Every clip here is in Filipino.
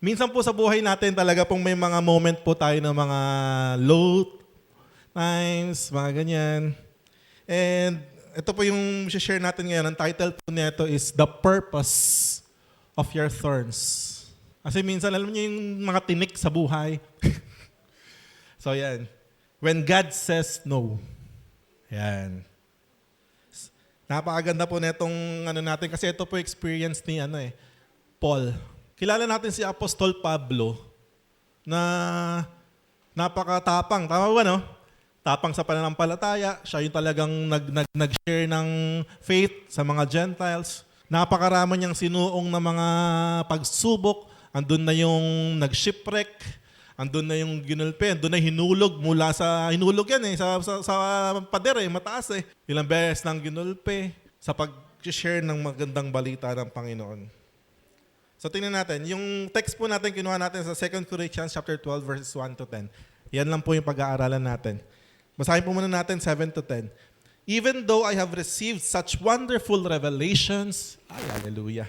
Minsan po sa buhay natin talaga pong may mga moment po tayo ng mga low times, mga ganyan. And ito po yung share natin ngayon. Ang title po nito is The Purpose of Your Thorns. Kasi minsan alam niyo yung mga tinik sa buhay. So yan. When God says no. Yan. Napakaganda po netong natin kasi ito po experience ni Paul. Kilala natin si Apostol Pablo na napakatapang. Tama ba, no? Tapang sa pananampalataya. Siya yung talagang nag-share ng faith sa mga Gentiles. Napakarami niyang sinuong na mga pagsubok. Andun na yung nag-shipwreck. Andun na yung ginulpe. Andun na hinulog mula sa... Hinulog yan sa pader mataas Ilang beses nang ginulpe sa pag-share ng magandang balita ng Panginoon. So tingnan natin, yung text po natin, kinuha natin sa 2 Corinthians chapter 12, verses 1 to 10. Yan lang po yung pag-aaralan natin. Basahin po muna natin 7 to 10. Even though I have received such wonderful revelations, hallelujah,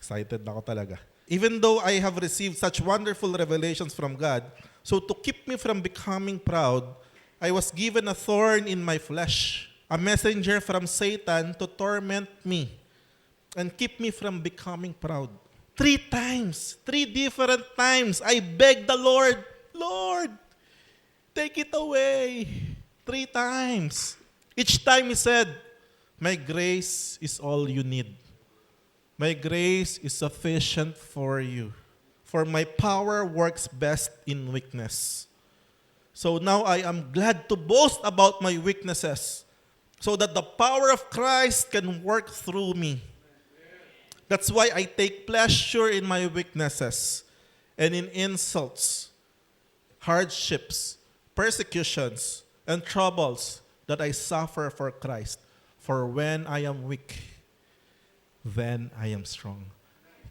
excited ako talaga. Even though I have received such wonderful revelations from God, so to keep me from becoming proud, I was given a thorn in my flesh, a messenger from Satan to torment me and keep me from becoming proud. 3 times, 3 different times, I begged the Lord, Lord, take it away. 3 times. Each time He said, my grace is all you need. My grace is sufficient for you. For my power works best in weakness. So now I am glad to boast about my weaknesses, so that the power of Christ can work through me. That's why I take pleasure in my weaknesses and in insults, hardships, persecutions, and troubles that I suffer for Christ. For when I am weak, then I am strong.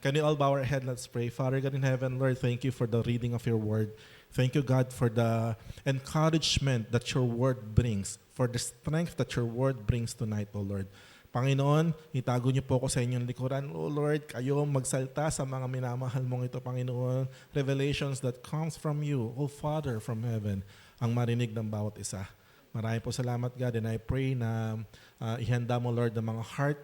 Can you all bow our head? Let's pray. Father God in heaven, Lord, thank you for the reading of your word. Thank you, God, for the encouragement that your word brings, for the strength that your word brings tonight, O Lord. Panginoon, itago niyo po ako sa inyong likuran. O Lord, kayo magsalta sa mga minamahal mong ito, Panginoon. Revelations that comes from you, O Father from heaven, ang marinig ng bawat isa. Maraming po salamat, God, and I pray na ihanda mo, Lord, ng mga heart,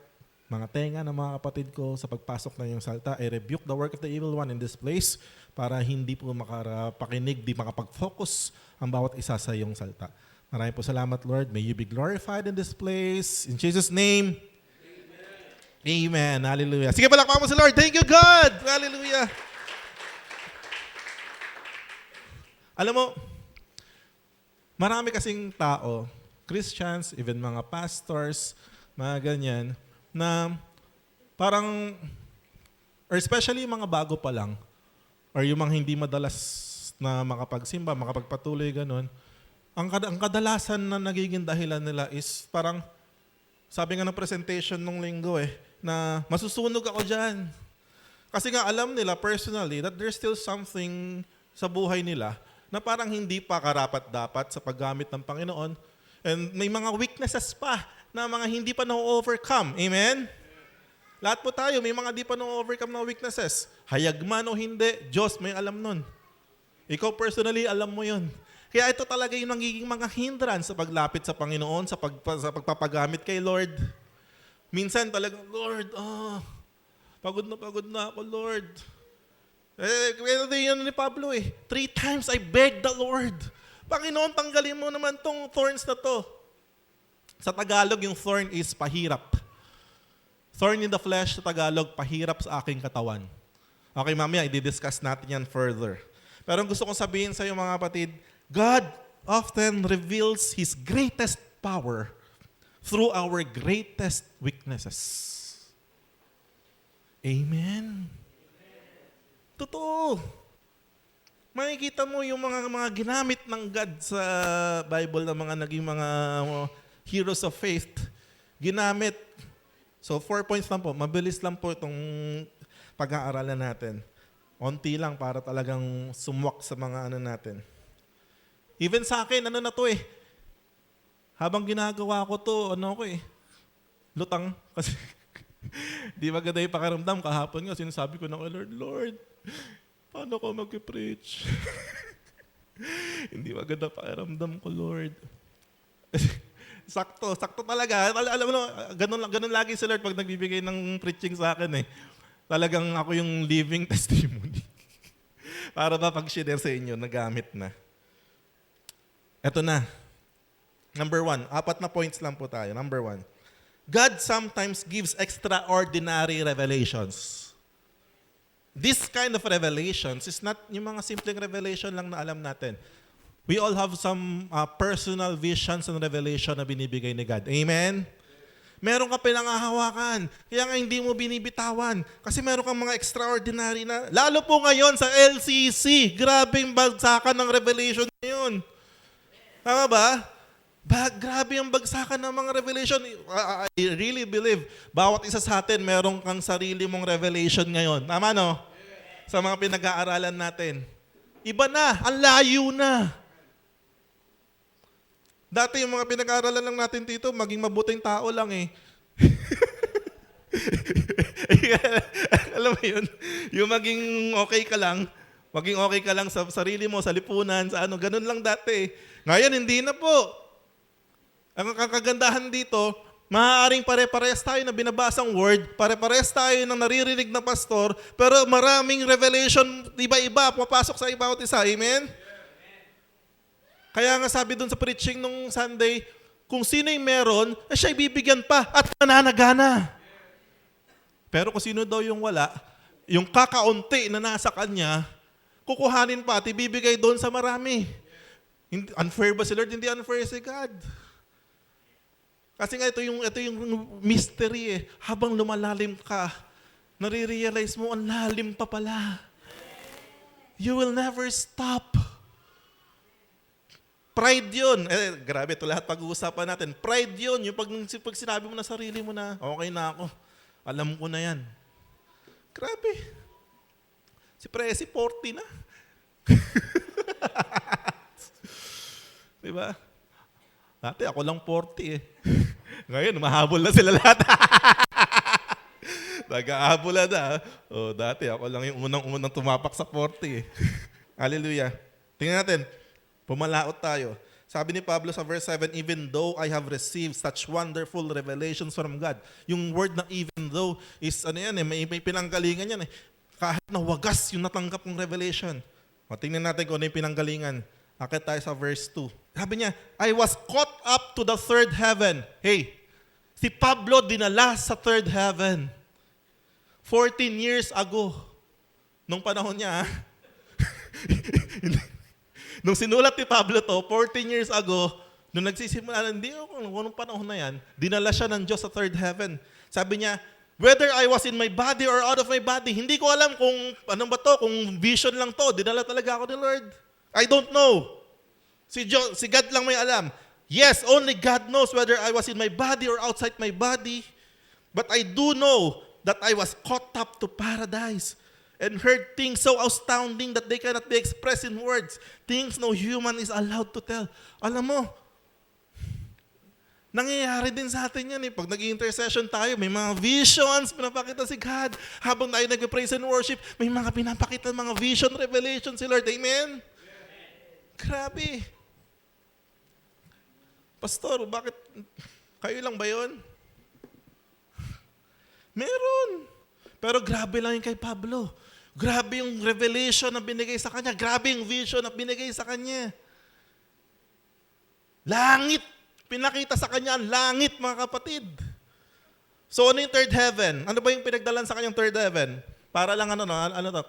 mga tenga ng mga kapatid ko sa pagpasok ng iyong salta. I rebuke the work of the evil one in this place para hindi po makarapakinig, di makapag-focus ang bawat isa sa iyong salta. Maraming po salamat, Lord. May you be glorified in this place. In Jesus' name, Amen. Hallelujah. Sige, palakpakan mo sa Lord. Thank you, God. Hallelujah. Alam mo, marami kasing tao, Christians, even mga pastors, mga ganyan, na parang, or especially mga bago pa lang, or yung mga hindi madalas na makapagsimba, makapagpatuloy, ganun, ang kadalasan na nagiging dahilan nila is parang, sabi nga ng presentation nung linggo na masusunog ako dyan. Kasi nga alam nila personally that there's still something sa buhay nila na parang hindi pa karapat-dapat sa paggamit ng Panginoon. And may mga weaknesses pa na mga hindi pa na-overcome. Amen? Lahat po tayo, may mga di pa na-overcome na weaknesses. Hayag man o hindi, Diyos may alam nun. Ikaw personally, alam mo yun. Kaya ito talaga yung nagiging mga hindrance sa paglapit sa Panginoon, sa pagpapagamit kay Lord. Minsan talaga, Lord, pagod na ako, Lord. Ito yun ni Pablo 3 times I begged the Lord. Panginoon, tanggalin mo naman tong thorns na to. Sa Tagalog, yung thorn is pahirap. Thorn in the flesh sa Tagalog, pahirap sa aking katawan. Okay, mamaya, i-discuss natin yan further. Pero ang gusto kong sabihin sa iyo mga kapatid, God often reveals His greatest power through our greatest weaknesses. Amen. Totoo. Makikita mo yung mga ginamit ng God sa Bible na mga naging mga heroes of faith. Ginamit. So 4 points lang po. Mabilis lang po itong pag-aaralan natin. Onti lang para talagang sumwak sa mga natin. Even sa akin, na to habang ginagawa ko to, lutang. Kasi di maganda yung pakiramdam. Kahapon nga, sinasabi ko na, Lord, paano ko mag-preach? Hindi maganda pakiramdam ko, Lord. sakto talaga. Alam mo, ganun lagi si Lord pag nagbibigay ng preaching sa akin eh. Talagang ako yung living testimony. Para ba pag-share sa inyo, nagamit na. Eto na. Number 1. 4 na points lang po tayo. Number 1. God sometimes gives extraordinary revelations. This kind of revelations is not yung mga simpleng revelation lang na alam natin. We all have some personal visions and revelation na binibigay ni God. Amen? Meron ka pinangahawakan. Kaya nga hindi mo binibitawan. Kasi meron kang mga extraordinary na, lalo po ngayon sa LCC, grabing bagsakan ng revelation ngayon. Tama ba? Grabe ang bagsakan ng mga revelation. I really believe, bawat isa sa atin, meron kang sarili mong revelation ngayon. Tama no? Sa mga pinag-aaralan natin. Iba na, ang layo na. Dati yung mga pinag-aaralan lang natin dito, maging mabuting tao lang eh. Alam mo yun? Yung maging okay ka lang, sa sarili mo, sa lipunan, sa ano, ganun lang dati. Ngayon, hindi na po. Ang kagandahan dito, maaaring pare-pares tayo na binabasang word, pare-pares tayo ng naririnig na pastor, pero maraming revelation, iba-iba, pumapasok sa bawat isa. Amen? Kaya nga sabi dun sa preaching nung Sunday, kung sino yung meron, siya ibibigyan pa at nananagana. Pero kung sino daw yung wala, yung kakaunti na nasa kanya, kukuhanin pa at ibibigay doon sa marami. Unfair ba si Lord? Hindi unfair si God. Kasi nga ito yung mystery eh. Habang lumalalim ka, nare-realize mo, ang lalim pa pala. You will never stop. Pride yun. Grabe, ito lahat pag-uusapan natin. Pride yun. Yung pag sinabi mo na sarili mo na, okay na ako. Alam ko na yan. Grabe. Si Presi, 40 na. Diba? Dati ako lang 40 eh. Ngayon, mahabol na sila lahat. Nag-ahabol na. Dati ako lang yung unang tumapak sa 40 eh. Hallelujah. Tingnan natin. Pumalaot tayo. Sabi ni Pablo sa verse 7, even though I have received such wonderful revelations from God. Yung word na even though is ano yan eh, may pinanggalingan yan eh. Kahit na wagas yung natanggap ng revelation. Tingnan natin kung ano yung pinanggalingan. Akit tayo sa verse 2. Sabi niya, I was caught up to the third heaven. Hey, si Pablo dinala sa third heaven. 14 years ago. Nung panahon niya, nung sinulat ni Pablo to, 14 years ago, nung nagsisimula, hindi ako, nung panahon na yan, dinala siya ng Diyos sa third heaven. Sabi niya, whether I was in my body or out of my body, hindi ko alam kung anong ba to, kung vision lang to, dinala talaga ako ni Lord. I don't know. Si God lang may alam. Yes, only God knows whether I was in my body or outside my body. But I do know that I was caught up to paradise and heard things so astounding that they cannot be expressed in words. Things no human is allowed to tell. Alam mo, nangyayari din sa atin yan eh. Pag nag-intercession tayo, may mga visions, pinapakita si God. Habang tayo nag-praise and worship, may mga pinapakita mga vision, revelation si Lord. Amen? Grabe. Pastor, bakit? Kayo lang ba yun? Meron. Pero grabe lang yung kay Pablo. Grabe yung revelation na binigay sa kanya. Grabe yung vision na binigay sa kanya. Langit. Pinakita sa kanya ang langit, mga kapatid. So ano yung third heaven? Ano ba yung pinagdalan sa kanyang third heaven? Para lang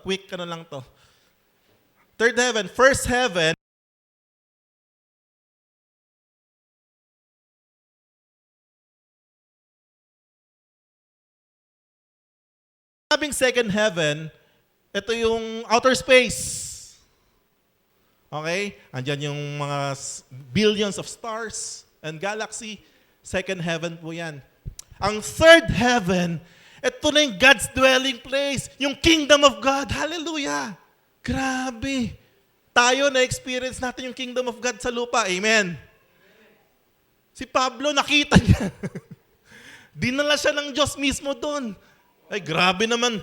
quick lang to. Third heaven, first heaven, sabing second heaven, ito yung outer space. Okay? Andyan yung mga billions of stars and galaxy. Second heaven po yan. Ang third heaven, ito na yung God's dwelling place. Yung kingdom of God. Hallelujah! Grabe! Tayo na-experience natin yung kingdom of God sa lupa. Amen? Si Pablo, nakita niya. Dinala siya ng Diyos mismo doon. Ay, grabe naman.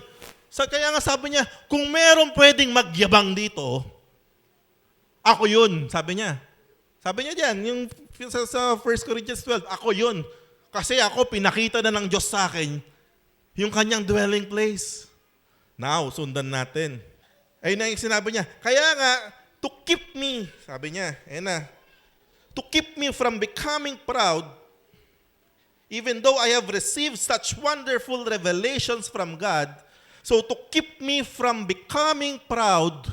Kaya nga sabi niya, kung meron pwedeng magyabang dito, ako yun, sabi niya. Sabi niya diyan, yung sa 1 Corinthians 12, ako yun. Kasi ako, pinakita na ng Diyos sa akin yung kanyang dwelling place. Now, sundan natin. Ayun na yung sinabi niya. Kaya nga, to keep me, sabi niya, ayun na, to keep me from becoming proud, even though I have received such wonderful revelations from God, so to keep me from becoming proud,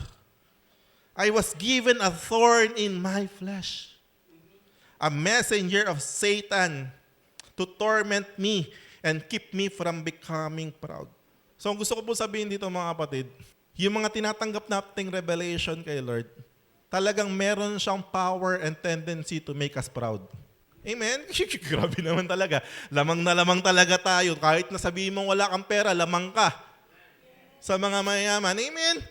I was given a thorn in my flesh, a messenger of Satan to torment me and keep me from becoming proud. So ang gusto ko po sabihin dito mga kapatid, yung mga tinatanggap nating revelation kay Lord, talagang meron siyang power and tendency to make us proud. Amen? Grabe naman talaga. Lamang na lamang talaga tayo. Kahit na sabihin mong wala kang pera, lamang ka sa mga mayaman. Amen?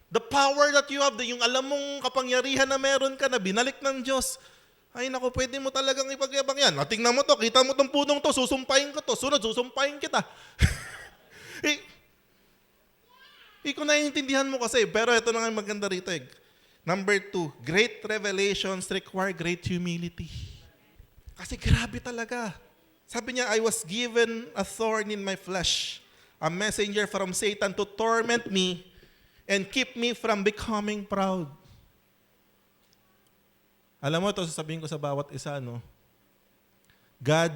The power that you have, yung alam mong kapangyarihan na meron ka na binalik ng Diyos, ay naku, pwede mo talagang ipagyabang yan. Tingnan mo to, kita mo tong punong to, susumpahin ko to, sunod, susumpahin kita. Kung naiintindihan mo kasi, pero ito na nga maganda rito eh. Number 2, great revelations require great humility. Kasi grabe talaga. Sabi niya, I was given a thorn in my flesh, a messenger from Satan to torment me and keep me from becoming proud. Alam mo, ito sasabihin ko sa bawat isa, no? God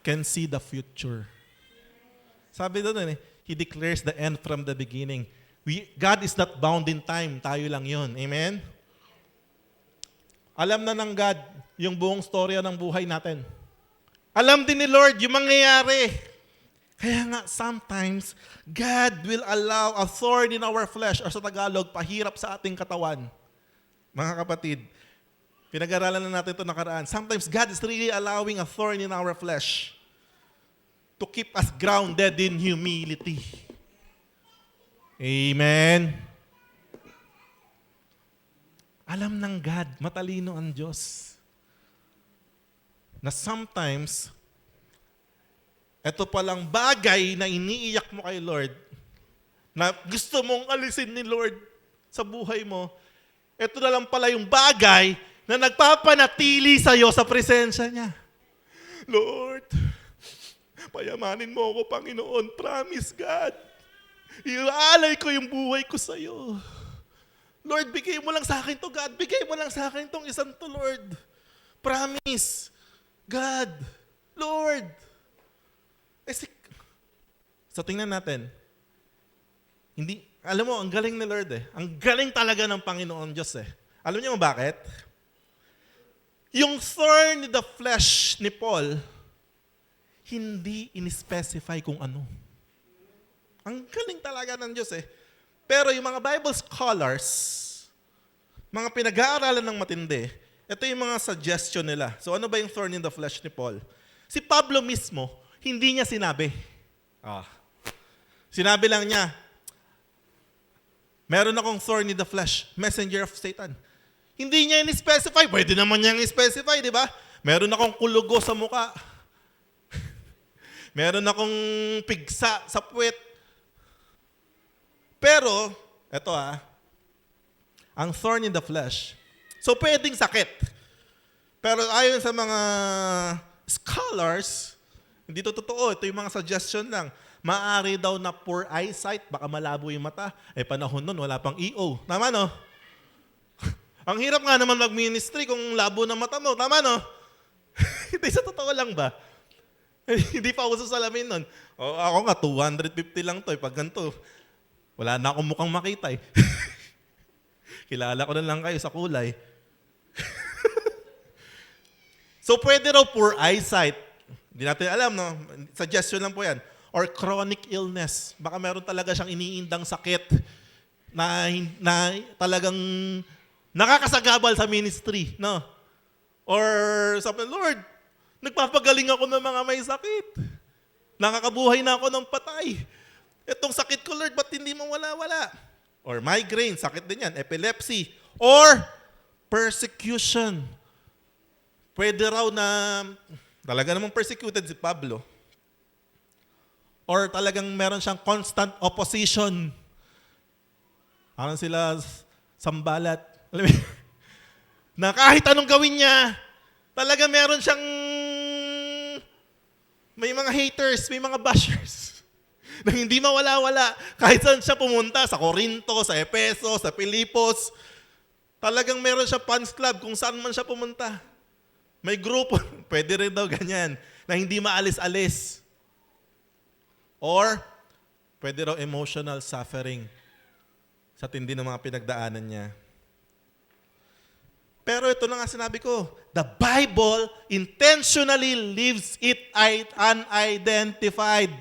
can see the future. Sabi doon, He declares the end from the beginning. God is not bound in time. Tayo lang yun. Amen? Alam na ng God yung buong storya ng buhay natin. Alam din ni Lord yung mangyayari. Kaya nga, sometimes, God will allow a thorn in our flesh, or sa Tagalog, pahirap sa ating katawan. Mga kapatid, pinag-aralan na natin ito nakaraan. Sometimes, God is really allowing a thorn in our flesh to keep us grounded in humility. Amen? Alam ng God, matalino ang Diyos, na sometimes, ito palang bagay na iniiyak mo kay Lord, na gusto mong alisin ni Lord sa buhay mo, ito na lang pala yung bagay na nagpapanatili sa'yo sa presensya niya. Lord, payamanin mo ako, Panginoon. Promise, God. Iaalay ko yung buhay ko sa'yo. Lord, bigay mo lang sa akin to, God. Bigay mo lang sa akin tong isang to, Lord. Promise. God. Lord. So tingnan natin. Hindi, alam mo, ang galing ni Lord eh. Ang galing talaga ng Panginoon Diyos eh. Alam niyo bakit? Yung thorn in the flesh ni Paul, hindi in-specify kung ano. Ang galing talaga ng Diyos eh. Pero yung mga Bible scholars, mga pinag-aaralan ng matindi, ito yung mga suggestion nila. So ano ba yung thorn in the flesh ni Paul? Si Pablo mismo, hindi niya sinabi. Sinabi lang niya, meron akong thorn in the flesh, messenger of Satan. Hindi niya in-specify. Pwede naman niyang i-specify, di ba? Meron akong kulugo sa muka. Meron akong pigsa sa puwet. Pero, eto ang thorn in the flesh. So, pwedeng sakit. Pero ayon sa mga scholars, hindi to totoo. Ito yung mga suggestion lang. Maaari daw na poor eyesight, baka malabo yung mata. Panahon nun, wala pang EO. Tama, no? Ang hirap nga naman mag-ministry kung labo ng mata mo. Tama, no? Hindi, sa totoo lang ba? Hindi pa uso salamin nun. Ako nga, 250 lang to. Pag ganito, wala na akong mukhang makita eh. Kilala ko na lang kayo sa kulay. So, pwede raw poor eyesight. Hindi natin alam, no? Suggestion lang po yan. Or chronic illness. Baka meron talaga siyang iniindang sakit na talagang nakakasagabal sa ministry, no? Or sabi, Lord, nagpapagaling ako ng mga may sakit. Nakakabuhay na ako ng patay. Itong sakit ko, Lord, ba't hindi mo wala-wala? Or migraine, sakit din yan. Epilepsy. Or persecution. Pwede raw na, talaga namang persecuted si Pablo. or talagang meron siyang constant opposition. Parang sila sambalat. Alam mo, na kahit anong gawin niya, talaga meron siyang may mga haters, may mga bashers na hindi mawala-wala. Kahit saan siya pumunta, sa Corinto, sa Efeso, sa Pilipos, talagang meron siya fans club kung saan man siya pumunta. May grupo, pwede rin daw ganyan, na hindi maalis-alis. Or, pwede raw emotional suffering sa tindi ng mga pinagdaanan niya. Pero ito na nga sinabi ko, the Bible intentionally leaves it unidentified.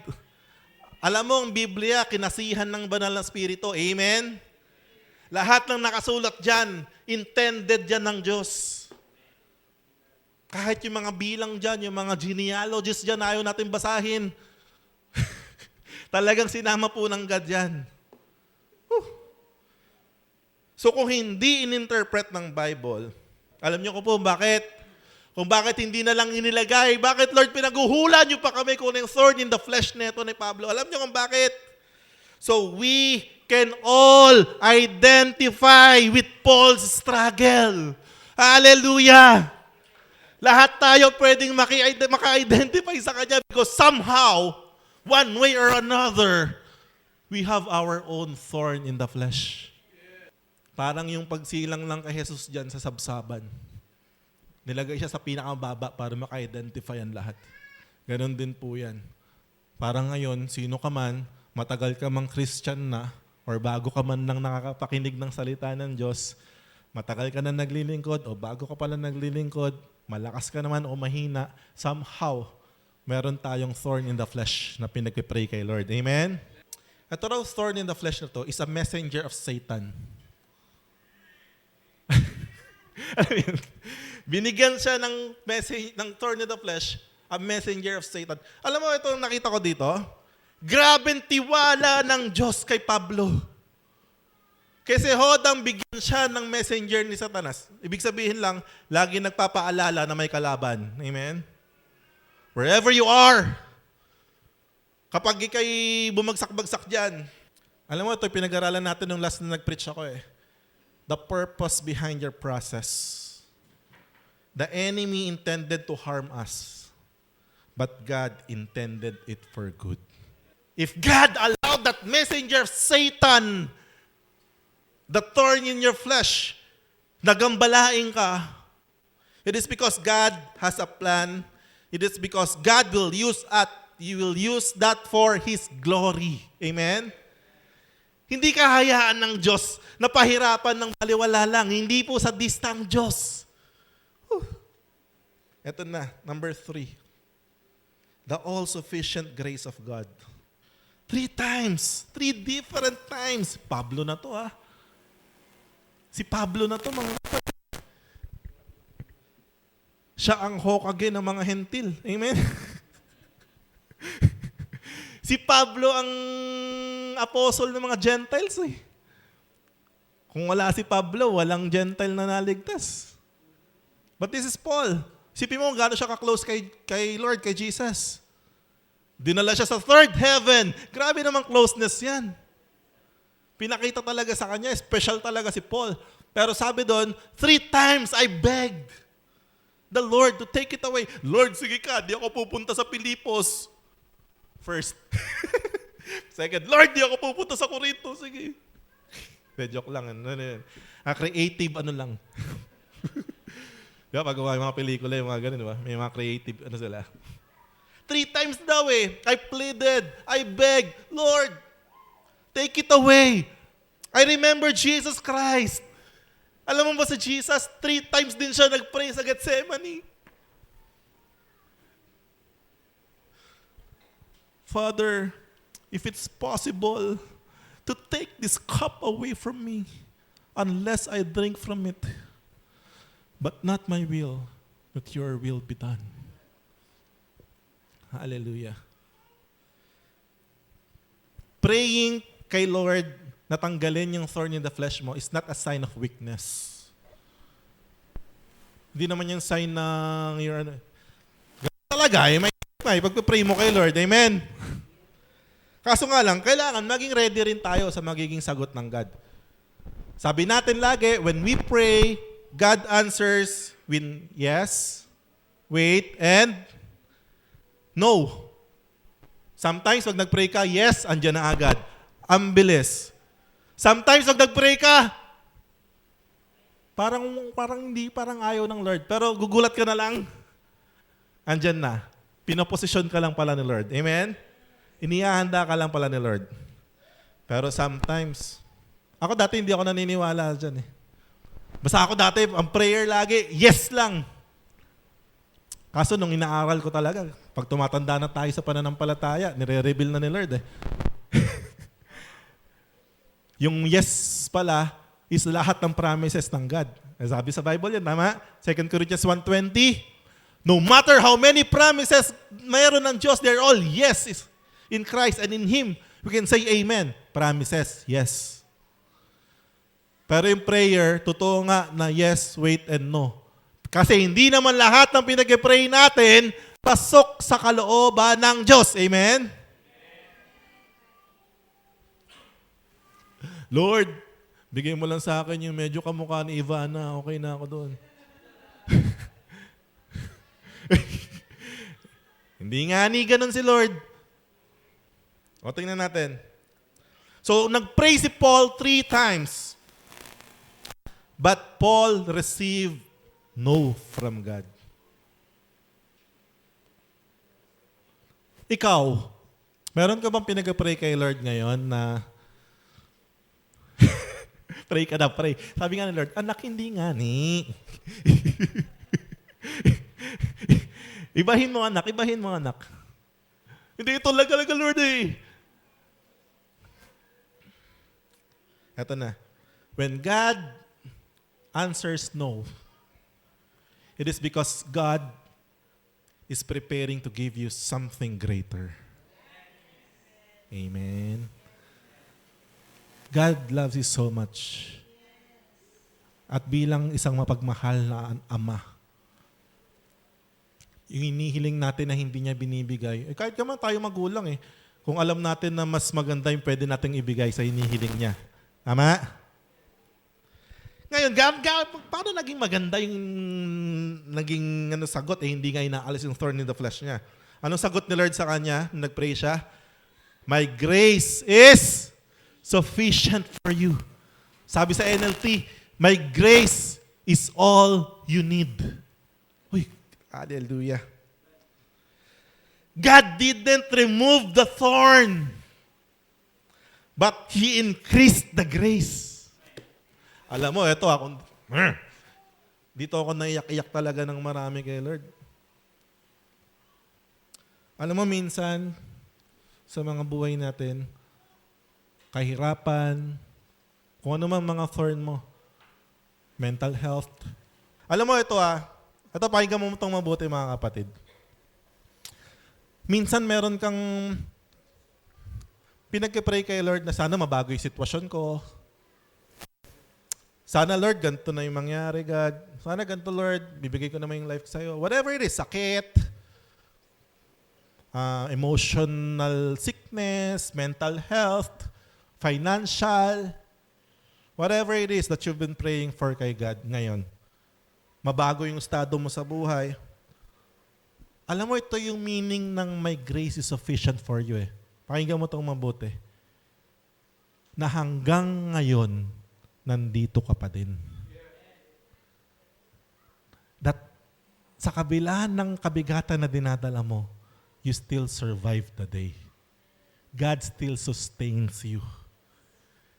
Alam mo, ang Biblia, kinasihan ng banal na Espiritu. Amen? Lahat ng nakasulat dyan, intended dyan ng Diyos. Kahit yung mga bilang dyan, yung mga genealogies dyan, ayaw natin basahin. Talagang sinama po ng God dyan. So kung hindi ininterpret ng Bible, alam niyo ko po bakit? Kung bakit hindi na lang inilagay, bakit Lord pinaguhula niyo pa kami kung yung thorn in the flesh neto ni Pablo? Alam niyo kung bakit? So we can all identify with Paul's struggle. Hallelujah! Lahat tayo pwedeng maka-identify sa kanya because somehow, one way or another, we have our own thorn in the flesh. Parang yung pagsilang lang kay Jesus dyan sa sabsaban. Nilagay siya sa pinakababa para maka-identify ang lahat. Ganon din po yan. Parang ngayon, sino ka man, matagal ka mang Christian na, or bago ka man nang nakakapakinig ng salita ng Diyos, matagal ka na naglilingkod, o bago ka pala naglilingkod, malakas ka naman o mahina, somehow, meron tayong thorn in the flesh na pinagpipray kay Lord. Amen? Ito raw thorn in the flesh na to is a messenger of Satan. Binigyan siya ng message ng thorn in the flesh, a messenger of Satan. Alam mo, ito nakita ko dito. Grabeng tiwala ng Diyos kay Pablo. Kasi hodang bigyan siya ng messenger ni Satanas. Ibig sabihin lang, lagi nagpapaalala na may kalaban. Amen? Wherever you are, kapag ikay bumagsak-bagsak dyan, alam mo, ito pinag-aralan natin nung last na nag-preach ako eh. The purpose behind your process. The enemy intended to harm us, but God intended it for good. If God allowed that messenger of Satan, the thorn in your flesh, nagambalain ka, it is because God has a plan. It is because God will use that for His glory. Amen? Hindi kahayaan ng Diyos na pahirapan ng baliwala lang. Hindi po sa distang Diyos. Ito na, number 3. The all-sufficient grace of God. 3 times. 3 different times. Pablo na to Si Pablo na to, mga siya ang Hokage ng mga hentil. Amen? Si Pablo ang apostle ng mga Gentiles Kung wala si Pablo, walang Gentile na naligtas. But this is Paul. Sipin mo kung gaano siya ka-close kay Lord, kay Jesus. Dinala siya sa third heaven. Grabe namang closeness yan. Pinakita talaga sa kanya, special talaga si Paul. Pero sabi doon, 3 times I begged the Lord to take it away. Lord, sige ka, di ako pupunta sa Pilipos. First. Second, Lord, di ako pupunta sa Corinto. Sige. Joke lang. Creative lang. Diba, pag mga pelikula, yung mga ganun, diba? May mga creative, sila. 3 times daw I pleaded, I begged, Lord, take it away. I remember Jesus Christ. Alam mo ba si Jesus, 3 times din siya nag-pray sa Gethsemane. Father, if it's possible to take this cup away from me, unless I drink from it, but not my will, but your will be done. Hallelujah. Praying kay Lord na tanggalin yung thorn in the flesh mo is not a sign of weakness. Hindi naman yung sign ng talaga, may pagpe-pray mo kay Lord. Amen? Kaso nga lang, kailangan maging ready rin tayo sa magiging sagot ng God. Sabi natin lagi, when we pray, God answers with yes, wait, and no. Sometimes, pag nag-pray ka, yes, andyan na agad. Ang bilis. Sometimes, pag nag-pray ka, parang ayaw ng Lord. Pero gugulat ka na lang, andyan na. Pinoposisyon ka lang pala ni Lord. Amen? Inihahanda ka lang pala ni Lord. Pero sometimes, ako dati hindi ako naniniwala dyan eh. Basta ako dati, ang prayer lagi, yes lang. Kaso nung inaaral ko talaga, pag tumatanda na tayo sa pananampalataya, nire-reveal na ni Lord eh. Yung yes pala is lahat ng promises ng God. Sabi sa Bible yan, tama? 2 Corinthians 1:20, no matter how many promises mayroon ng Diyos, they're all yes in Christ and in Him. We can say amen. Promises, yes. Pero yung prayer, totoo nga na yes, wait, and no. Kasi hindi naman lahat ng pinag-pray natin pasok sa kalooban ng Diyos. Amen? Lord, bigay mo lang sa akin yung medyo kamukha ni Ivana. Okay na ako doon. Hindi nga ni ganun si Lord. O, tingnan natin. So, nag-pray si Paul 3 times. But Paul received no from God. Ikaw, meron ka bang pinag-pray kay Lord ngayon na pray ka na, pray. Sabi nga ni Lord, anak, hindi nga ni. Ibahin mo anak, ibahin mo anak. Hindi ito talaga Lord eh. Ito na. When God answers no, it is because God is preparing to give you something greater. Amen. God loves you so much. At bilang isang mapagmahal na ama, yung inihiling natin na hindi niya binibigay, kahit naman tayo magulang eh, kung alam natin na mas maganda yung pwede nating ibigay sa inihiling niya. Tama? Ngayon, paano naging maganda yung naging sagot eh, hindi nga inaalis yung thorn in the flesh niya. Anong sagot ni Lord sa kanya? Nag-pray siya, my grace is sufficient for you. Sabi sa NLT, my grace is all you need. Uy, hallelujah. God didn't remove the thorn, but He increased the grace. Alam mo, ito ako, dito ako naiyak-iyak talaga ng marami kay Lord. Alam mo, minsan, sa mga buhay natin, kahirapan, kung ano man mga thorn mo, mental health. Alam mo ito ito pakinggan mo itong mabuti mga kapatid. Minsan meron kang pinag-pray kay Lord na sana mabago yung sitwasyon ko. Sana Lord, ganito na yung mangyari, God. Sana ganito Lord, bibigay ko naman yung life ko sa'yo. Whatever it is, sakit, emotional sickness, mental health, financial, whatever it is that you've been praying for kay God ngayon, mabago yung estado mo sa buhay. Alam mo, ito yung meaning ng my grace is sufficient for you eh. Pakinggan mo itong mabuti. Na hanggang ngayon, nandito ka pa din. That sa kabila ng kabigatan na dinadala mo, you still survive the day. God still sustains you.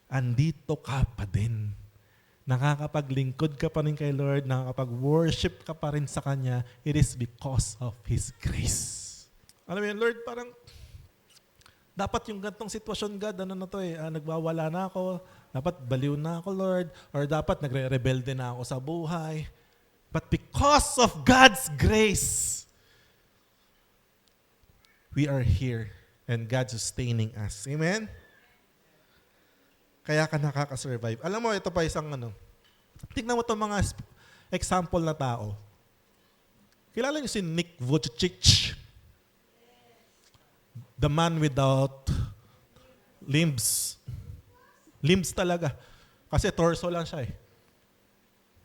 Andito ka pa din. Nakakapaglingkod ka pa rin kay Lord, nakakapag-worship ka pa rin sa Kanya, it is because of His grace. Alam mo yun, Lord, parang dapat yung gantong sitwasyon, God, nagbawala na ako, dapat baliw na ako, Lord, or dapat nagre-rebelde na ako sa buhay. But because of God's grace, we are here and God sustaining us. Amen? Kaya ka nakaka-survive. Alam mo, ito pa isang tignan mo itong mga example na tao. Kilala niyo si Nick Vujicic? The man without limbs. Limbs talaga. Kasi torso lang siya eh.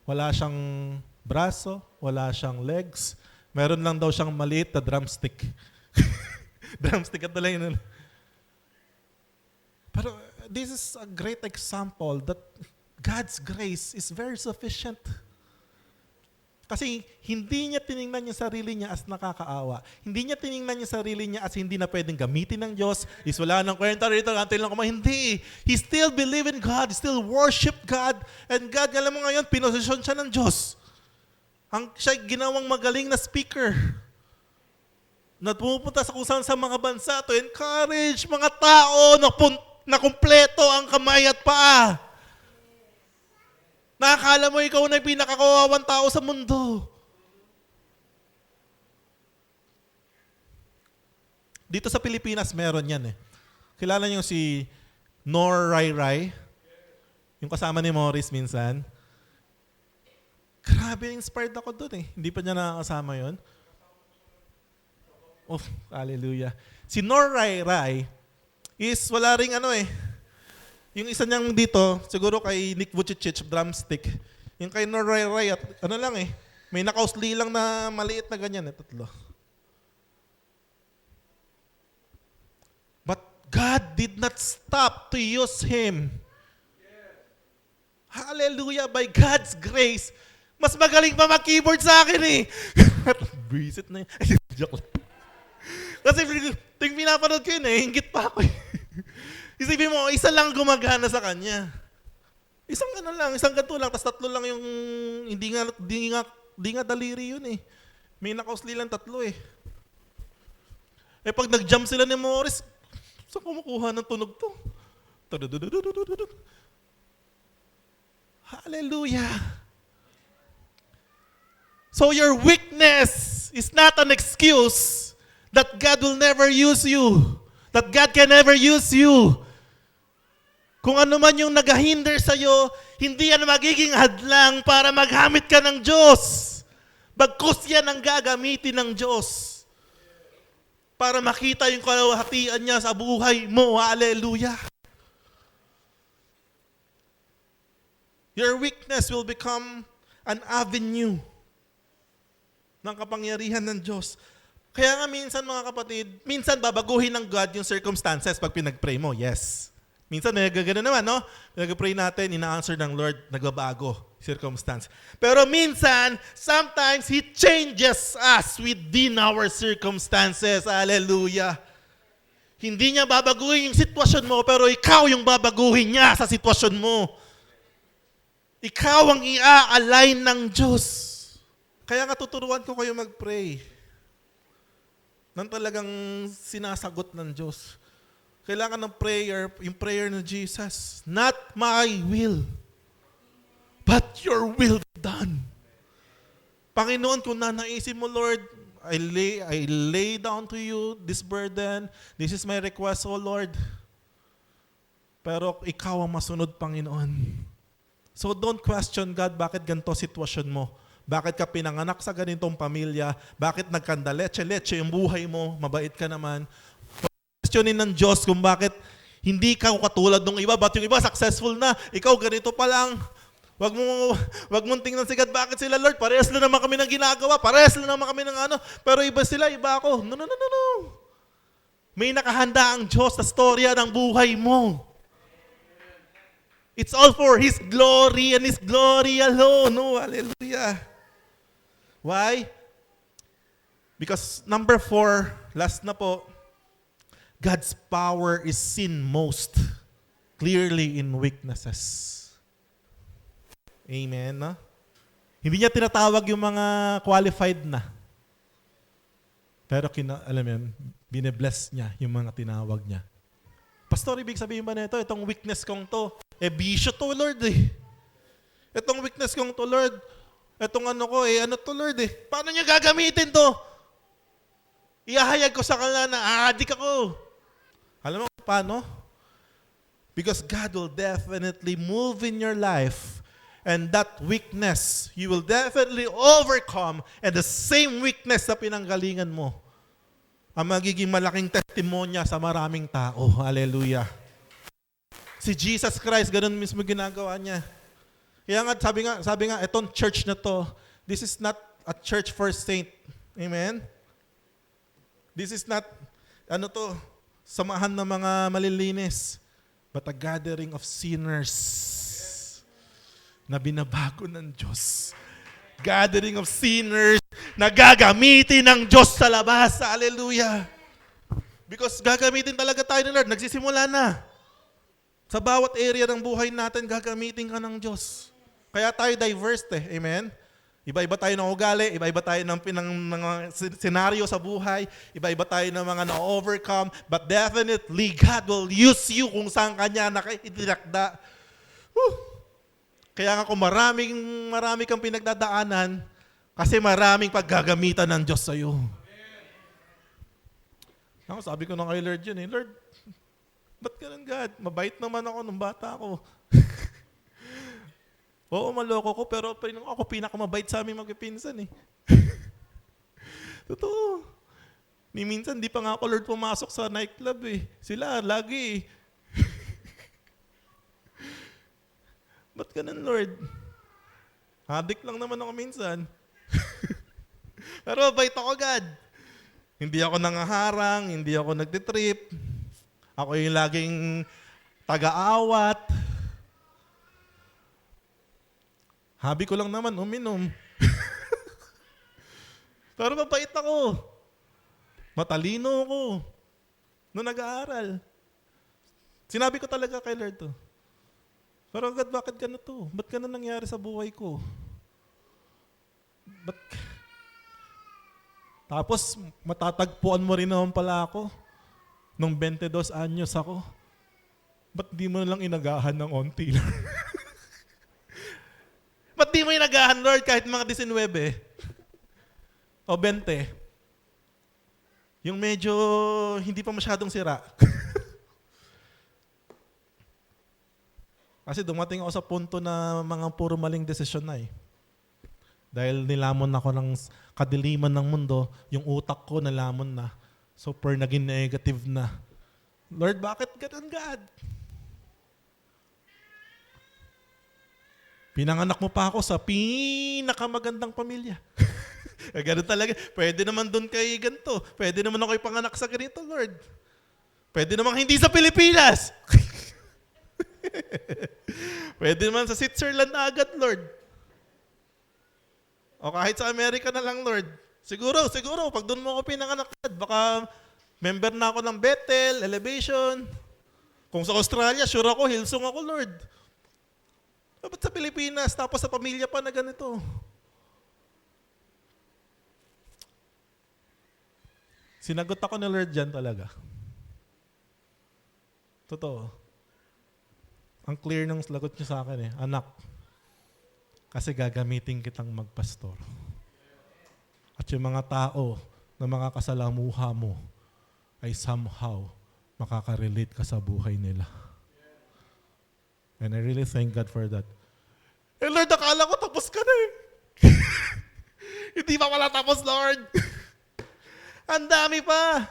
Wala siyang braso, wala siyang legs. Meron lang daw siyang maliit na drumstick. Drumstick at lang yun. Pero this is a great example that God's grace is very sufficient. Kasi hindi niya tiningnan yung sarili niya as nakakaawa. Hindi niya tiningnan yung sarili niya as hindi na pwedeng gamitin ng Diyos. Is wala nang kwenta rito, until lang kumain. Hindi. He still believe in God. He still worship God. And God, alam mo ngayon, pinosisyon siya ng Diyos. Siya ginawang magaling na speaker. Na pumupunta sa kung saan sa mga bansa to encourage mga tao na kumpleto ang kamay at paa. Nakakala mo ikaw na yung pinakakawawang tao sa mundo. Dito sa Pilipinas, meron yan eh. Kilala niyo si Nor Rai Rai? Yung kasama ni Morris minsan. Grabe, inspired ako dun eh. Hindi pa niya nakakasama yun. Oh, hallelujah. Si Nor Rai Rai is wala ring ano eh. Yung isa niyang dito, siguro kay Nick Vucicic, drumstick. Yung kay Nor Rai Rai, at ano lang eh, may nakausli lang na maliit na ganyan eh, tatlo. But God did not stop to use him. Hallelujah, by God's grace. Mas magaling pa mag-keyboard sa akin eh. Visit na yun. Joke lang. Kasi ting pinapanood ko yun eh, hinggit pa ako eh. Isipin mo, isa lang gumagana sa kanya. Isang ano lang, isang ganito lang, tapos tatlo lang yung hindi nga daliri yun eh. May nakausli lang tatlo eh. Eh pag nag-jump sila ni Morris, saan kumukuha ng tunog to? Hallelujah. So your weakness is not an excuse that God will never use you. That God can never use you. Kung ano man yung nag-hinder sa'yo, hindi yan magiging hadlang para maghamit ka ng Diyos. Bagkus yan ang gagamitin ng Diyos. Para makita yung kalawahatian niya sa buhay mo. Hallelujah. Your weakness will become an avenue ng kapangyarihan ng Diyos. Kaya nga minsan mga kapatid, minsan babaguhin ng God yung circumstances pag pinag-pray mo. Yes. Minsan nagagano naman, no? Nag-pray natin, ina-answer ng Lord, nagbabago circumstance. Pero minsan, sometimes He changes us within our circumstances. Hallelujah. Hindi niya babaguhin yung sitwasyon mo, pero ikaw yung babaguhin niya sa sitwasyon mo. Ikaw ang i-align ng Diyos. Kaya nga tuturuan ko kayo mag-pray nang talagang sinasagot ng Diyos. Kailangan ng prayer, yung prayer ng Jesus. Not my will, but your will be done. Panginoon, kung nanaisin mo, Lord, I lay down to you this burden. This is my request, O Lord. Pero ikaw ang masunod, Panginoon. So don't question God, bakit ganito sitwasyon mo? Bakit ka pinanganak sa ganitong pamilya? Bakit nagkandaleche-leche yung buhay mo? Mabait ka naman. Questionin ng Diyos kung bakit hindi ka katulad ng iba. Ba't yung iba successful na? Ikaw ganito pa lang. Wag mong tingnan si God. Bakit sila, Lord? Parehas lang naman kami ng ginagawa. Parehas lang naman kami ng ano. Pero iba sila, iba ako. No. May nakahanda ang Diyos sa storya ng buhay mo. It's all for His glory and His glory alone. No, hallelujah. Why? Because number 4, last na po, God's power is seen most clearly in weaknesses. Amen, no? Hindi niya tinatawag yung mga qualified na. Pero alam yun, bine-bless niya yung mga tinawag niya. Pastor, ibig sabihin ba nito, itong weakness kong to, bisyo to, Lord eh. Itong weakness kong to, Lord, itong ano ko ano to, Lord eh. Paano niya gagamitin to? Iahayag ko sa kanila na adik ako. Alam mo paano? Because God will definitely move in your life, and that weakness, you will definitely overcome, and the same weakness na pinanggalingan mo, ang magiging malaking testimonya sa maraming tao. Hallelujah. Si Jesus Christ, ganun mismo ginagawa niya. Kaya nga, sabi nga, etong church na to, this is not a church for saint. Amen? This is not, samahan ng mga malilinis, but a gathering of sinners na binabago ng Diyos. Gathering of sinners na gagamitin ng Diyos sa labas. Hallelujah! Because gagamitin talaga tayo ng Lord. Nagsisimula na. Sa bawat area ng buhay natin, gagamitin ka ng Diyos. Kaya tayo diverse Amen? Iba-iba tayo ng ugali, iba-iba tayo ng senaryo sa buhay, iba-iba tayo ng mga na-overcome, but definitely God will use you kung saan kanya nakaitinakda. Kaya nga kung marami kang pinagdadaanan, kasi maraming paggagamitan ng Diyos sa'yo. Sabi ko na kay Lord yun Lord, ba't ganun God? Mabait naman ako nung bata ako. Oo, maloko ko, pero ako pinakamabait sa aming magpipinsan Totoo. Minsan, di pa nga ako, Lord, pumasok sa nightclub Sila, lagi Ba't ganun, Lord? Adik lang naman ako minsan. Pero mabait ako, God. Hindi ako nangaharang, hindi ako nagtitrip. Ako yung laging taga-awat. Habi ko lang naman, uminom. Pero mabait ako. Matalino ako. Noong nag-aaral. Sinabi ko talaga kay Lord to. Pero God, bakit ganito? Ba't ganun nangyari sa buhay ko? Tapos, matatagpuan mo rin naman pala ako. Nung 22 anyos ako. Ba't di mo lang inagahan ng onti lang? Ba't di mo inagahan, Lord, kahit mga 19? O 20? Yung medyo hindi pa masyadong sira. Kasi dumating ako sa punto na mga puro maling desisyon na Dahil nilamon ako ng kadiliman ng mundo, yung utak ko nalamon na. Super naging negative na. Lord, bakit ganun, God? Pinanganak mo pa ako sa pinakamagandang pamilya. Ganun talaga. Pwede naman doon kay ganito. Pwede naman ako ipanganak sa ganito, Lord. Pwede naman hindi sa Pilipinas. Pwede naman sa Switzerland agad, Lord. O kahit sa Amerika na lang, Lord. Siguro, pag doon mo ako pinanganak, baka member na ako ng Bethel, Elevation. Kung sa Australia, sure ako, Hillsong ako, Lord. Ba't sa Pilipinas, tapos sa pamilya pa na ganito? Sinagot ako ni Lord dyan talaga. Totoo. Ang clear ng lagot niya sa akin Anak, kasi gagamitin kitang magpastor. At yung mga tao na mga kasalamuha mo ay somehow makaka-relate ka sa buhay nila. And I really thank God for that. Lord, akala ko tapos ka na Hindi pa pala tapos, Lord. Ang dami pa.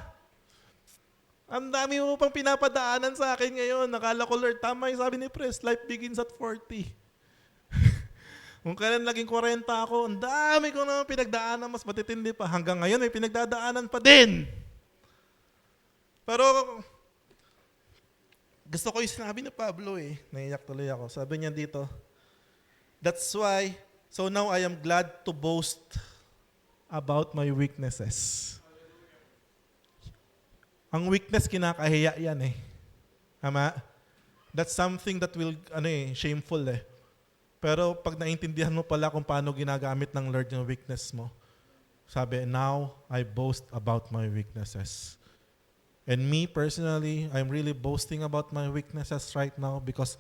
Ang dami mo pang pinapadaanan sa akin ngayon. Nakala ko, Lord, tama yung sabi ni Pres, life begins at 40. Kung kailan naging 40 ako, ang dami ko naman pinagdaanan, mas matitindi pa. Hanggang ngayon, may pinagdadaanan pa din. Pero, gusto ko yung sinabi ni Pablo Naiyak tuloy ako. Sabi niya dito, that's why, so now I am glad to boast about my weaknesses. Ang weakness, kinakahiya yan Tama? That's something that will, shameful Pero pag naintindihan mo pala kung paano ginagamit ng Lord yung weakness mo, sabi, now I boast about my weaknesses. And me personally, I'm really boasting about my weaknesses right now because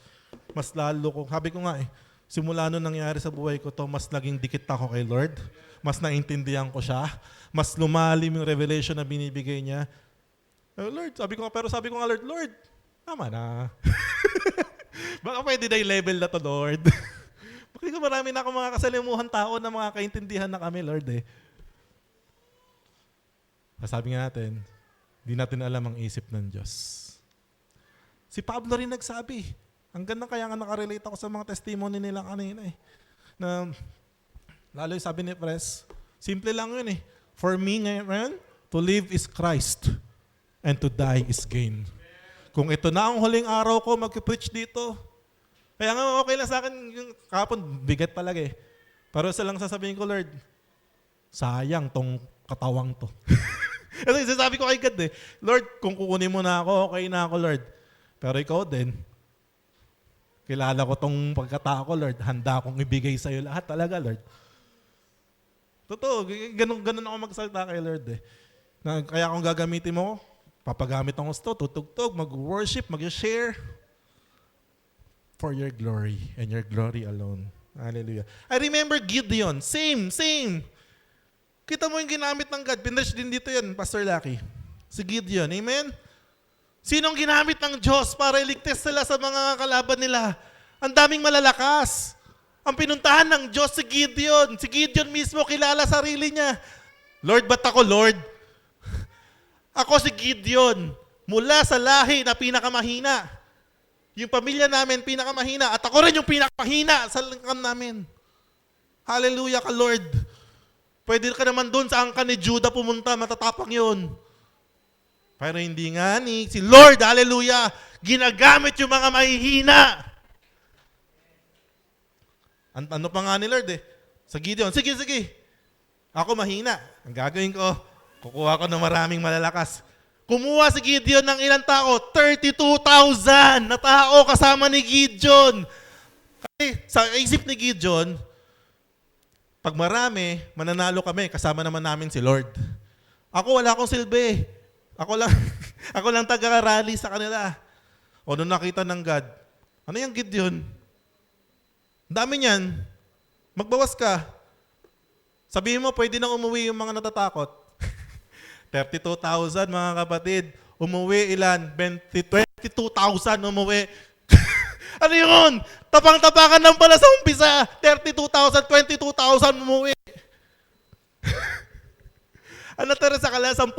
mas lalo ko, sabi ko nga simula nung nangyari sa buhay ko to, mas naging dikit ako kay Lord, mas naintindihan ko siya, mas lumalim yung revelation na binibigay niya. Lord, sabi ko nga, Lord, tama na. Baka pwede na yung level na to, Lord. Bakit ko marami na akong mga kasalimuhan tao na mga kaintindihan na kami, Lord Sabi nga natin, di natin alam ang isip ng Diyos. Si Pablo rin nagsabi, Ang ganda kaya nga nakarelate ako sa mga testimony nila kanina eh. Na, lalo yung sabi ni Pres, simple lang yun eh. For me ngayon, to live is Christ and to die is gain. Kung ito na ang huling araw ko mag-preach dito, kaya nga okay lang sa akin, yung kahapon bigat talaga eh. Pero isa lang sasabihin ko, Lord, sayang tong katawang to. Kasi sasabi ko kay God eh, Lord, kung kukunin mo na ako, okay na ako, Lord. Pero ikaw din, kilala ko tong pagkatao ko, Lord. Handa akong ibigay sa'yo lahat talaga, Lord. Totoo, ganun ako magsalita kay Lord eh. Kaya kung gagamitin mo, papagamit ang gusto, tutugtog, mag-worship, mag-share. For your glory and your glory alone. Hallelujah. I remember Gideon. Same. Kita mo yung ginamit ng God. Pinreach din dito yan, Pastor Lucky. Si Gideon. Amen? Sinong ginamit ng Diyos para iligtas sila sa mga kalaban nila? Ang daming malalakas. Ang pinuntahan ng Diyos si Gideon. Si Gideon mismo kilala sarili niya. Lord, ba't ako, Lord? Ako si Gideon. Mula sa lahi na pinakamahina. Yung pamilya namin pinakamahina. At ako rin yung pinakamahina sa langkam namin. Hallelujah ka, Lord. Pwede ka naman doon sa angkan ni Judah pumunta. Matatapang yun. Pero hindi nga ni si Lord, hallelujah, ginagamit yung mga mahihina. Ano pa nga ni Lord eh? Sa Gideon, sige. Ako mahina. Ang gagawin ko, kukuha ko ng maraming malalakas. Kumuha si Gideon ng ilang tao? 32,000 na tao kasama ni Gideon. Kasi sa isip ni Gideon, pag marami, mananalo kami, kasama naman namin si Lord. Ako wala akong silbi. Ako lang taga-rally sa kanila. O nung nakita ng God, ano yung Gideon? Dami niyan. Magbawas ka. Sabihin mo, pwede nang umuwi yung mga natatakot. 32,000 mga kapatid. Umuwi ilan? 22,000 umuwi. Ano yun? Tapang-tapakan lang pala sa umpisa. 32,000, 22,000 umuwi. Ano natira sa kala? 10,000.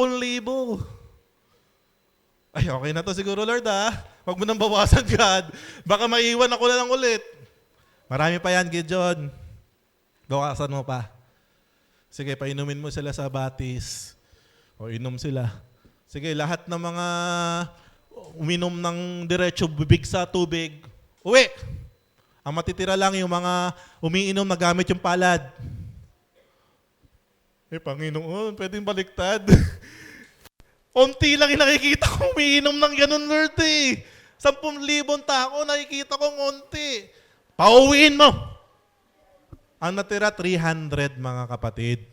Ay, okay na to siguro, Lord, ha? Huwag mo nang bawasan, God. Baka maiwan ako na lang ulit. Marami pa yan, Gideon. Bawasan mo pa. Sige, painumin mo sila sa batis. O inom sila. Sige, lahat ng mga uminom ng diretso bibig sa tubig, uwi. Ang matitira lang yung mga umiinom na gamit yung palad. Panginoon, pwedeng baliktad. Unti lang yung nakikita ko umiinom ng ganun, Lord eh. 10,000 tao, nakikita kong unti. Pauwiin mo. Ang natira, 300 mga kapatid.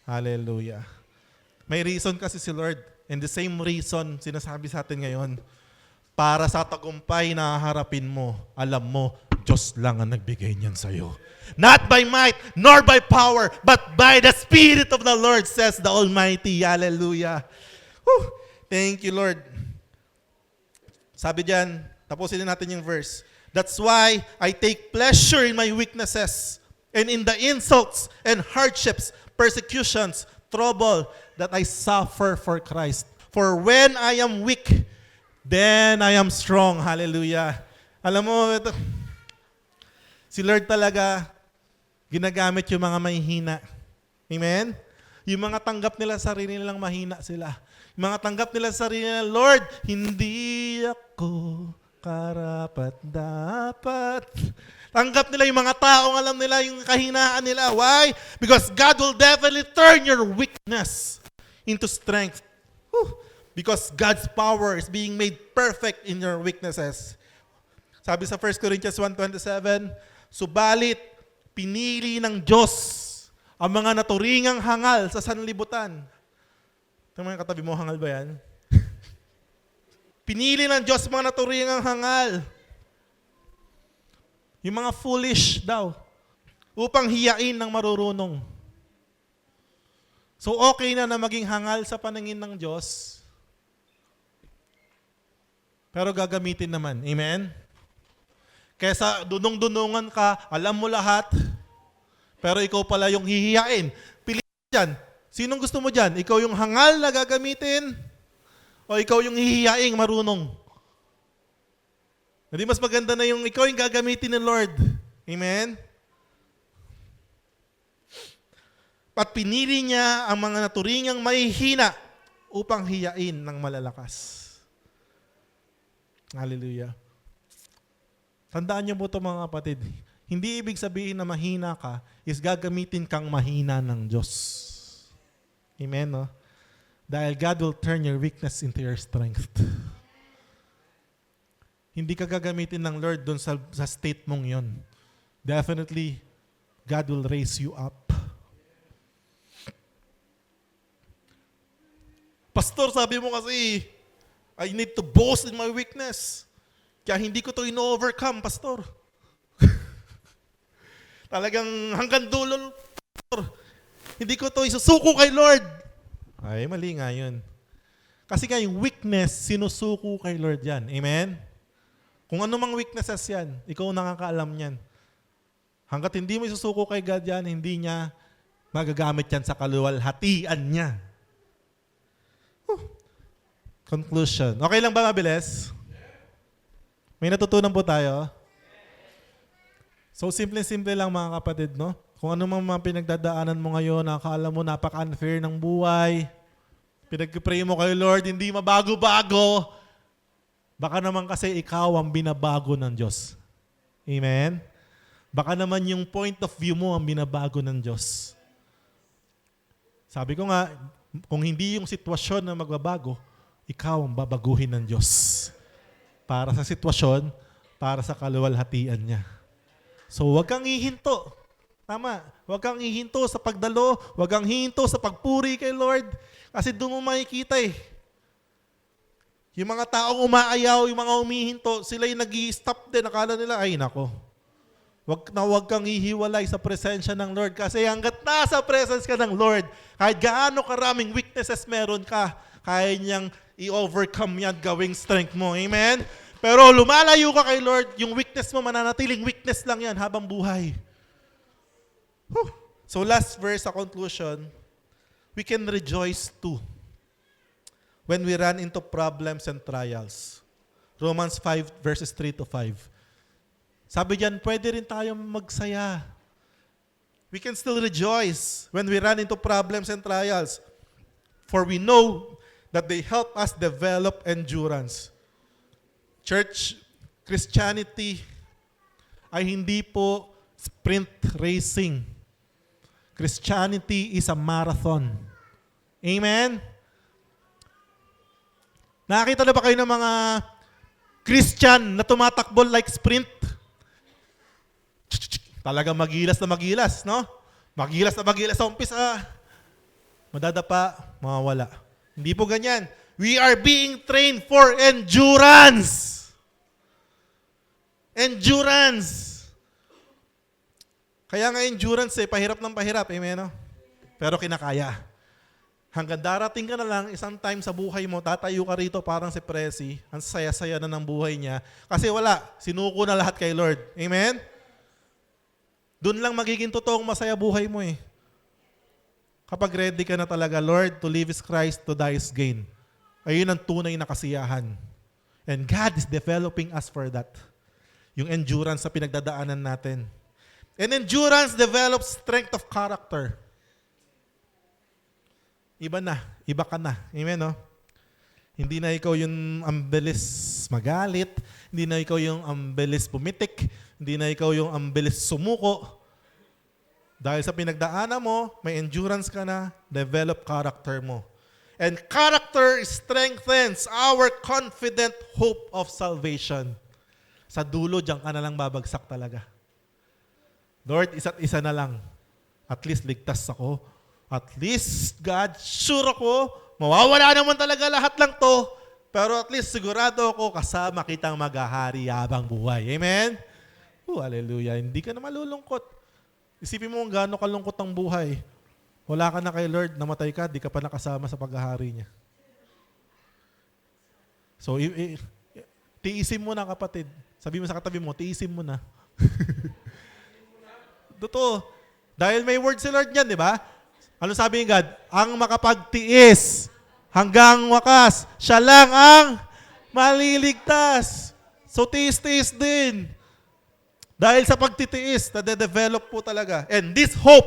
Hallelujah. May reason kasi si Lord. And the same reason, sinasabi sa atin ngayon, para sa tagumpay na haharapin mo, alam mo, Diyos lang ang nagbigay niyan sa'yo. Not by might, nor by power, but by the Spirit of the Lord, says the Almighty. Hallelujah. Whew. Thank you, Lord. Sabi diyan, tapusin natin yung verse. That's why I take pleasure in my weaknesses and in the insults and hardships, persecutions, trouble that I suffer for Christ. For when I am weak, then I am strong. Hallelujah. Alam mo, ito, si Lord talaga, ginagamit yung mga mahihina. Amen? Yung mga tanggap nila sarili nilang mahina sila. Yung mga tanggap nila sarili nila, Lord, hindi ako karapat-dapat. Tanggap nila yung mga taong alam nila yung kahinaan nila. Why? Because God will definitely turn your weakness into strength. Whew. Because God's power is being made perfect in your weaknesses. Sabi sa 1 Corinthians 1:27, subalit, pinili ng Diyos ang mga naturingang hangal sa sanlibutan. Ito mga katabi mo, hangal ba yan? Pinili ng Diyos mga naturingang hangal. Yung mga foolish daw. Upang hiyain ng marurunong. So okay na maging hangal sa paningin ng Diyos. Pero gagamitin naman. Amen? Kesa dunong-dunungan ka, alam mo lahat, pero ikaw pala yung hihiyain. Pili dyan. Sinong gusto mo dyan? Ikaw yung hangal na gagamitin? O ikaw yung hihiyaing marunong? Hindi mas maganda na yung ikaw yung gagamitin ng Lord. Amen? At pinili niya ang mga naturingang mahihina upang hiyain ng malalakas. Hallelujah. Tandaan niyo po ito mga kapatid. Hindi ibig sabihin na mahina ka is gagamitin kang mahina ng Diyos. Amen, no? Dahil God will turn your weakness into your strength. Hindi ka gagamitin ng Lord doon sa state mong yon. Definitely, God will raise you up. Pastor, sabi mo kasi, I need to boast in my weakness. Kaya hindi ko to ino-overcome, Pastor. Talagang hanggang dulo, Pastor. Hindi ko to isusuko kay Lord. Ay, mali nga yun. Kasi nga yung weakness, sinusuko kay Lord yan. Amen? Kung ano mang weaknesses yan, ikaw nakakaalam yan. Hanggat hindi mo isusuko kay God yan, hindi niya magagamit yan sa kaluwalhatian niya. Conclusion. Okay lang ba mabilis? May natutunan po tayo? So, simple-simple lang mga kapatid, no? Kung ano mga pinagdadaanan mo ngayon, nakakala mo napaka-unfair ng buhay, pinag-pray mo kay Lord, hindi mabago-bago, baka naman kasi ikaw ang binabago ng Diyos. Amen? Baka naman yung point of view mo ang binabago ng Diyos. Sabi ko nga, kung hindi yung sitwasyon na magbabago, ikaw ang babaguhin ng Diyos. Para sa sitwasyon, para sa kaluwalhatian niya. So huwag kang hihinto. Tama. Huwag kang hihinto sa pagdalo, huwag kang hihinto sa pagpuri kay Lord. Kasi doon mo makikita eh. Yung mga taong umaayaw, yung mga umihinto, sila yung nag-i-stop din. Akala nila, ay nako. Huwag kang hihiwalay sa presensya ng Lord. Kasi hanggat nasa presence ka ng Lord, kahit gaano karaming weaknesses meron ka, kaya niyang i-overcome yan, gawing strength mo. Amen? Pero lumalayo ka kay Lord, yung weakness mo, mananatiling weakness lang yan habang buhay. Whew. So last verse sa conclusion, we can rejoice too when we run into problems and trials. Romans 5 verses 3 to 5. Sabi diyan, pwede rin tayong magsaya. We can still rejoice when we run into problems and trials. For we know that they help us develop endurance. Church, Christianity ay hindi po sprint racing. Christianity is a marathon. Amen? Nakakita na ba kayo ng mga Christian na tumatakbo like sprint? Talagang magilas na magilas, no? Magilas na magilas sa umpisa. Madadapa, mawawala. Hindi po ganyan. We are being trained for endurance. Endurance. Kaya nga endurance pahirap ng pahirap. Amen, no? Pero kinakaya. Hanggang darating ka na lang, isang time sa buhay mo, tatayo ka rito parang si Presi, ang saya-saya na ng buhay niya. Kasi wala, sinuko na lahat kay Lord. Amen? Doon lang magiging totoong masaya buhay mo eh. Kapag ready ka na talaga, Lord, to live is Christ, to die is gain. Ayun ang tunay na kasiyahan. And God is developing us for that. Yung endurance sa pinagdadaanan natin. And endurance develops strength of character. Iba na. Iba ka na. Amen, no? Hindi na ikaw yung ambilis magalit. Hindi na ikaw yung ambilis pumitik. Hindi na ikaw yung ambilis sumuko. Dahil sa pinagdaanan mo, may endurance ka na, develop character mo. And character strengthens our confident hope of salvation. Sa dulo, diyan ka na lang babagsak talaga. Lord, isa't isa na lang. At least ligtas ako. At least, God, sure ako, mawawala naman talaga lahat lang to. Pero at least sigurado ako kasama kitang maghahari habang buhay. Amen? Hallelujah. Hindi ka na malulungkot. Isipin mo kung gaano kalungkot ang buhay. Wala ka na kay Lord, namatay ka, di ka pa nakasama sa paghahari niya. So, tiisin mo na kapatid. Sabi mo sa katabi mo, tiisin mo na. Totoo. Dahil may word si Lord niyan, di ba? Ano sabi ng God? Ang makapagtiis hanggang wakas, siya lang ang maliligtas. So tiis-tiis din. Dahil sa pagtitiis, nade-develop po talaga. And this hope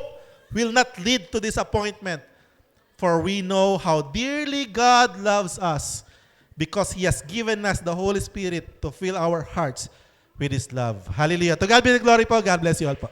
will not lead to disappointment. For we know how dearly God loves us because He has given us the Holy Spirit to fill our hearts with His love. Hallelujah. To God be the glory po. God bless you all po.